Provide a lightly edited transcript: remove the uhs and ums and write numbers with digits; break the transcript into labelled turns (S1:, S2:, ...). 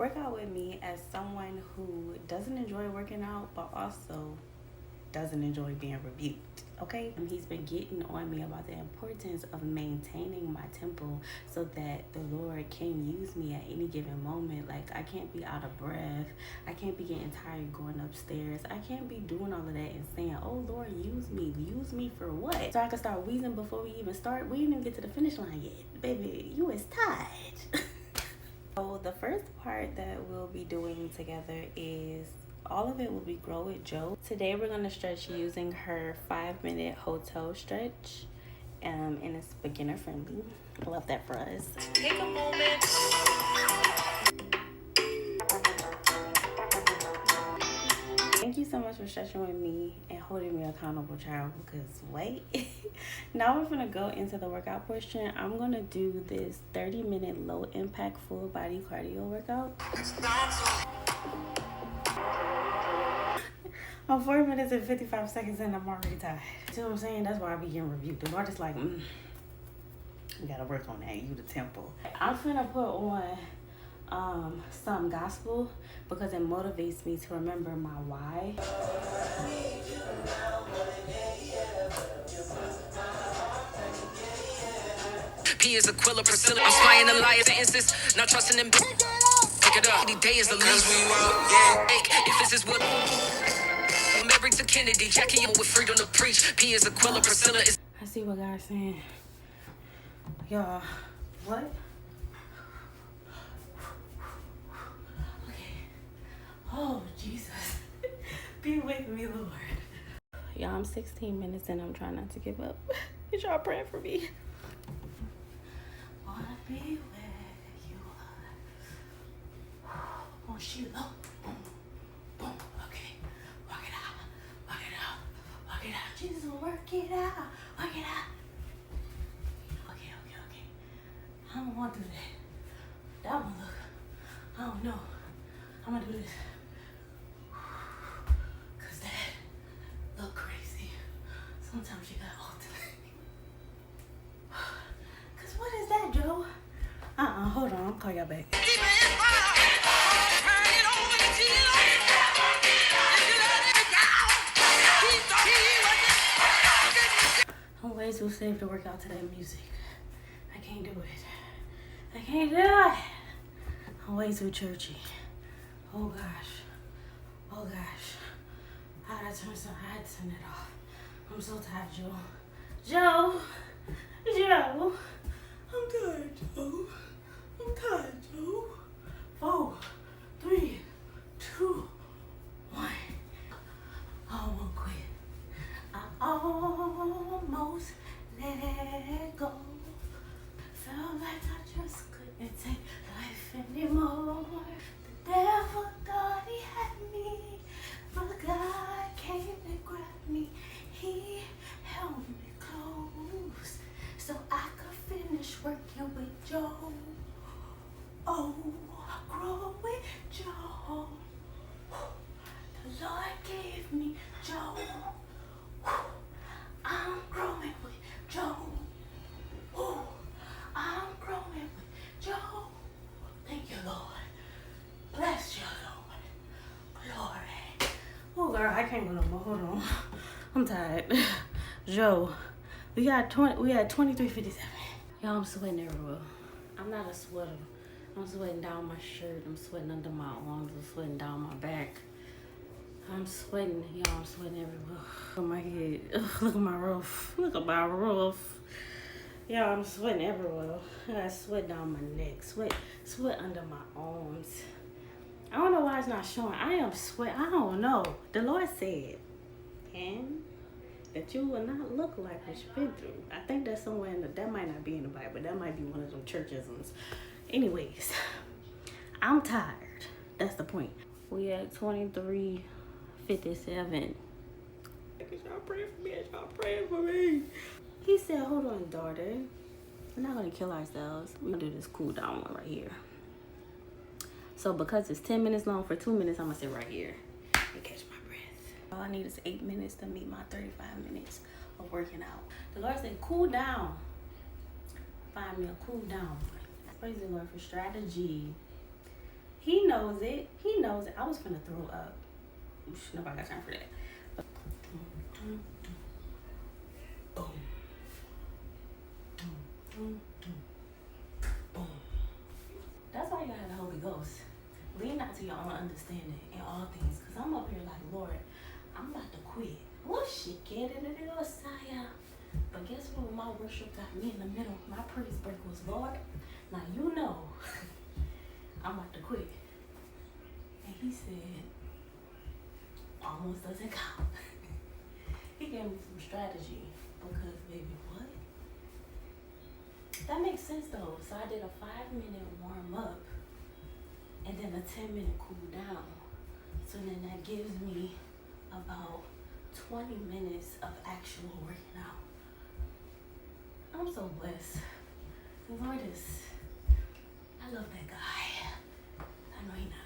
S1: Work out with me as someone who doesn't enjoy working out, but also doesn't enjoy being rebuked. Okay, and he's been getting on me about the importance of maintaining my tempo so that the Lord can use me at any given moment. Like, I can't be out of breath, I can't be getting tired going upstairs, I can't be doing all of that and saying, oh Lord, use me for what? So I can start wheezing before we even start. We didn't even get to the finish line yet, baby. You is tired. So the first part that we'll be doing together is all of it will be Grow with Joe. Today we're going to stretch using her 5-minute hotel stretch, and it's beginner friendly. I love that for us. Take a moment. Thank you so much for stretching with me and holding me accountable, child, because wait. Now we're going to go into the workout portion. I'm going to do this 30-minute low impact full body cardio workout. I'm 4 minutes and 55 seconds in, I'm already tired. See what I'm saying? That's why I be getting rebuked. The Lord is like, we gotta work on that, you the temple. I'm finna put on some gospel because it motivates me to remember my why.
S2: P is Aquila, Priscilla. I'm spying the liars and insist, not trusting them. Pick it up. Any day is the least we want. If this is what I'm married to Kennedy, Jackie with freedom to preach. P is Aquila, Priscilla is.
S1: I see what God's saying. Y'all, what? Okay. Oh, Jesus. Be with me, Lord. Y'all, I'm 16 minutes and I'm trying not to give up. Is y'all praying for me? Wanna be where you are. Oh, Sheila. Boom, boom. Okay. Work it out. Work it out. Work it out. Jesus, work it out. Work it out. Okay. I don't want to do that. That one look. I don't know. I'm gonna do this. Cause that look crazy. Sometimes you gotta alternate. Cause what is that, Joe? Hold on, I'll call y'all back. I'm way too safe to work out to that music. I can't do it. I can't do it. I'm way too churchy. Oh gosh. I had to turn it off. I'm so tired, Joe. Joe. I'm tired, Joe. 4, 3, 2, 1. I won't quit. I almost let go. Felt like I just couldn't take life anymore. The devil thought he had me, but God came and grabbed me. He held me close so I could finish working with Joe. Oh, grow with Joe. The Lord gave me Joe. I'm growing with Joe. I'm growing with Joe. Thank you, Lord. Bless you, Lord. Glory. Oh, girl, I can't go no more. Hold on. I'm tired. Joe, we had 23:57. Y'all, I'm sweating everywhere. I'm not a sweater. I'm sweating down my shirt. I'm sweating under my arms. I'm sweating down my back. I'm sweating, y'all. I'm sweating everywhere. Look at my head. Ugh, look at my roof. Y'all, I'm sweating everywhere. I got sweat down my neck. Sweat under my arms. I don't know why it's not showing. I am sweating. I don't know. The Lord said, and that you will not look like what you've been through. I think that's somewhere that might not be in the Bible. That might be one of them churchisms. Anyways, I'm tired. That's the point. We at 23:57. Y'all praying for me. He said, hold on, daughter. We're not gonna kill ourselves. We're gonna do this cool down one right here. So because it's 10 minutes long, for 2 minutes, I'm gonna sit right here and catch my breath. All I need is 8 minutes to meet my 35 minutes of working out. The Lord said, cool down. Find me a cool down. Praise the Lord for strategy. He knows it. He knows it. I was finna throw up. Nobody got time for that. Boom. Boom. That's why you gotta have the Holy Ghost. Lean not to your own understanding in all things. Because I'm up here like, Lord, I'm about to quit. Oh, shit, get it in the Messiah. But guess what? My worship got me in the middle. My praise break was, Lord, now you know I'm about to quit. And he said, almost doesn't count. He gave me some strategy. Because, baby, what? That makes sense, though. So I did a 5-minute warm up. And then a 10-minute cool down. So then that gives me about 20 minutes of actual working out. I'm so blessed. The Lord is, I love that guy. I know he's not